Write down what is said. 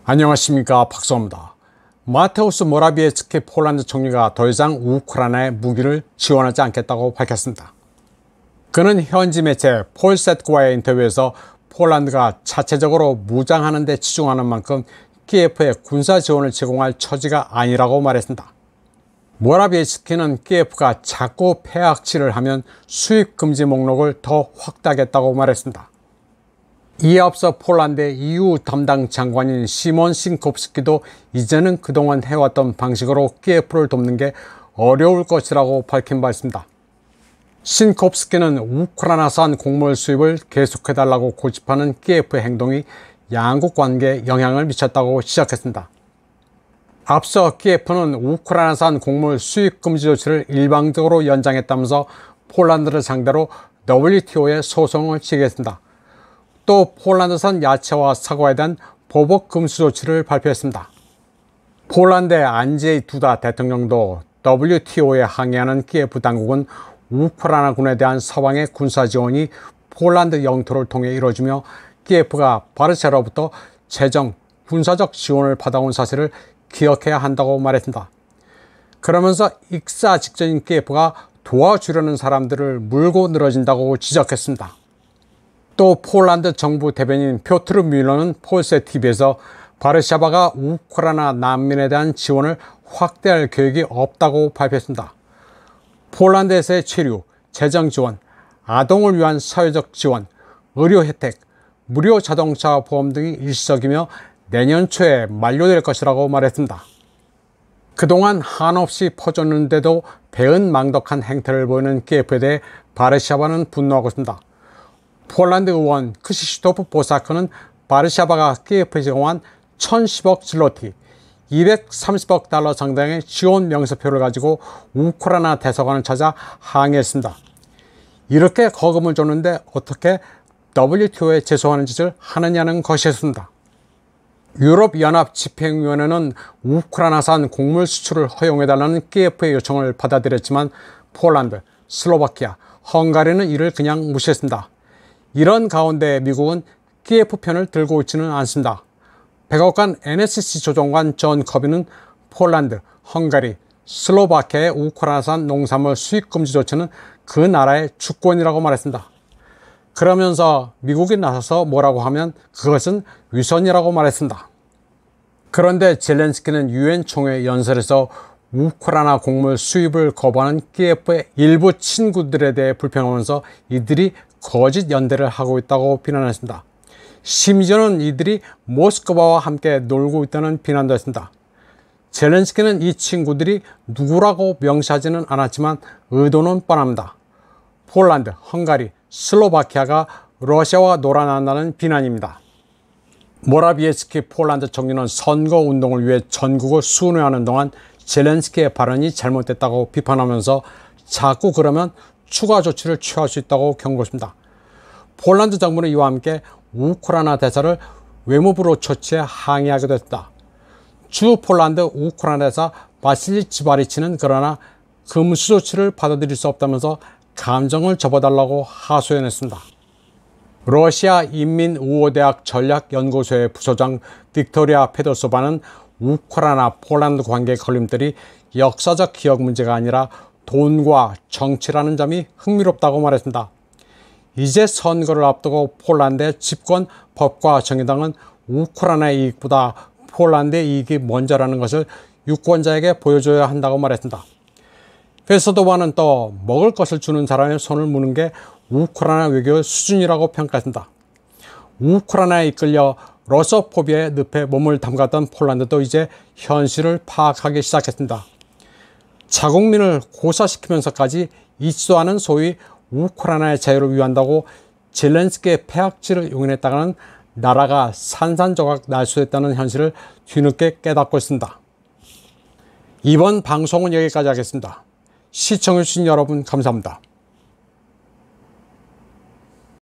안녕하십니까, 박수호입니다. 마테우스 모라비에츠키 폴란드 총리가 더 이상 우크라이나에 무기를 지원하지 않겠다고 밝혔습니다. 그는 현지 매체 폴셋과의 인터뷰에서 폴란드가 자체적으로 무장하는 데 치중하는 만큼 키예프에 군사 지원을 제공할 처지가 아니라고 말했습니다. 모라비에츠키는 키예프가 자꾸 폐악질을 하면 수입 금지 목록을 더 확대하겠다고 말했습니다. 이에 앞서 폴란드의 EU 담당 장관인 시몬 싱콥스키도 이제는 그동안 해왔던 방식으로 키예프를 돕는 게 어려울 것이라고 밝힌 바 있습니다. 싱콥스키는 우크라이나산 곡물 수입을 계속해달라고 고집하는 키예프의 행동이 양국 관계에 영향을 미쳤다고 지적했습니다. 앞서 키예프는 우크라이나산 곡물 수입 금지 조치를 일방적으로 연장했다면서 폴란드를 상대로 WTO에 소송을 제기했습니다. 또 폴란드산 야채와 사과에 대한 보복 금수 조치를 발표했습니다. 폴란드의 안제이 두다 대통령도 WTO에 항의하는 키예프 당국은 우크라이나군에 대한 서방의 군사 지원이 폴란드 영토를 통해 이루어지며 키예프가 바르샤로부터 재정, 군사적 지원을 받아온 사실을 기억해야 한다고 말했습니다. 그러면서 익사 직전인 키예프가 도와주려는 사람들을 물고 늘어진다고 지적했습니다. 또 폴란드 정부 대변인 표트르 뮬러는 폴세 TV에서 바르샤바가 우크라이나 난민에 대한 지원을 확대할 계획이 없다고 발표했습니다. 폴란드에서의 체류, 재정 지원, 아동을 위한 사회적 지원, 의료 혜택, 무료 자동차 보험 등이 일시적이며 내년 초에 만료될 것이라고 말했습니다. 그동안 한없이 퍼졌는데도 배은망덕한 행태를 보이는 키예프에 대해 바르샤바는 분노하고 있습니다. 폴란드 의원 크시슈토프 보사크는 바르샤바가 키예프에 제공한 1010억 질로티, 230억 달러 상당의 지원 명세표를 가지고 우크라이나 대사관을 찾아 항의했습니다. 이렇게 거금을 줬는데 어떻게 WTO에 제소하는 짓을 하느냐는 것이었습니다. 유럽연합 집행위원회는 우크라이나산 곡물 수출을 허용해달라는 키예프의 요청을 받아들였지만 폴란드, 슬로바키아, 헝가리는 이를 그냥 무시했습니다. 이런 가운데 미국은 키예프 편을 들고 있지는 않습니다. 백악관 NSC 조정관 존 커비는 폴란드, 헝가리, 슬로바키아의 우크라이나산 농산물 수입 금지 조치는 그 나라의 주권이라고 말했습니다. 그러면서 미국이 나서서 뭐라고 하면 그것은 위선이라고 말했습니다. 그런데 젤렌스키는 유엔 총회 연설에서 우크라이나 곡물 수입을 거부하는 키예프의 일부 친구들에 대해 불평하면서 이들이 거짓 연대를 하고 있다고 비난했습니다. 심지어는 이들이 모스크바와 함께 놀고 있다는 비난도 했습니다. 젤렌스키는 이 친구들이 누구라고 명시하지는 않았지만 의도는 뻔합니다. 폴란드, 헝가리, 슬로바키아가 러시아와 놀아난다는 비난입니다. 모라비에츠키 폴란드 총리는 선거운동을 위해 전국을 순회하는 동안 젤렌스키의 발언이 잘못됐다고 비판하면서 자꾸 그러면 추가 조치를 취할 수 있다고 경고했습니다. 폴란드 정부는 이와 함께 우크라이나 대사를 외무부로 초치해 항의하기도 했습니다. 주 폴란드 우크라이나 대사 바실리 지바리치는 그러나 금수 조치를 받아들일 수 없다면서 감정을 접어달라고 하소연했습니다. 러시아 인민우호대학 전략연구소의 부소장 빅토리아 페도소바는 우크라이나 폴란드 관계 걸림돌이 역사적 기억 문제가 아니라 돈과 정치라는 점이 흥미롭다고 말했습니다. 이제 선거를 앞두고 폴란드의 집권 법과 정의당은 우크라이나의 이익보다 폴란드의 이익이 먼저라는 것을 유권자에게 보여줘야 한다고 말했습니다. 페도소바는 또 먹을 것을 주는 사람의 손을 무는 게 우크라이나 외교의 수준이라고 평가했습니다. 우크라이나에 이끌려 러시아포비아의 늪에 몸을 담갔던 폴란드도 이제 현실을 파악하기 시작했습니다. 자국민을 고사시키면서까지 있지도 않은 소위 우크라이나의 자유를 위한다고 젤렌스키의 폐악질을 용인했다가는 나라가 산산조각 날 수 있다는 현실을 뒤늦게 깨닫고 있습니다. 이번 방송은 여기까지 하겠습니다. 시청해주신 여러분 감사합니다.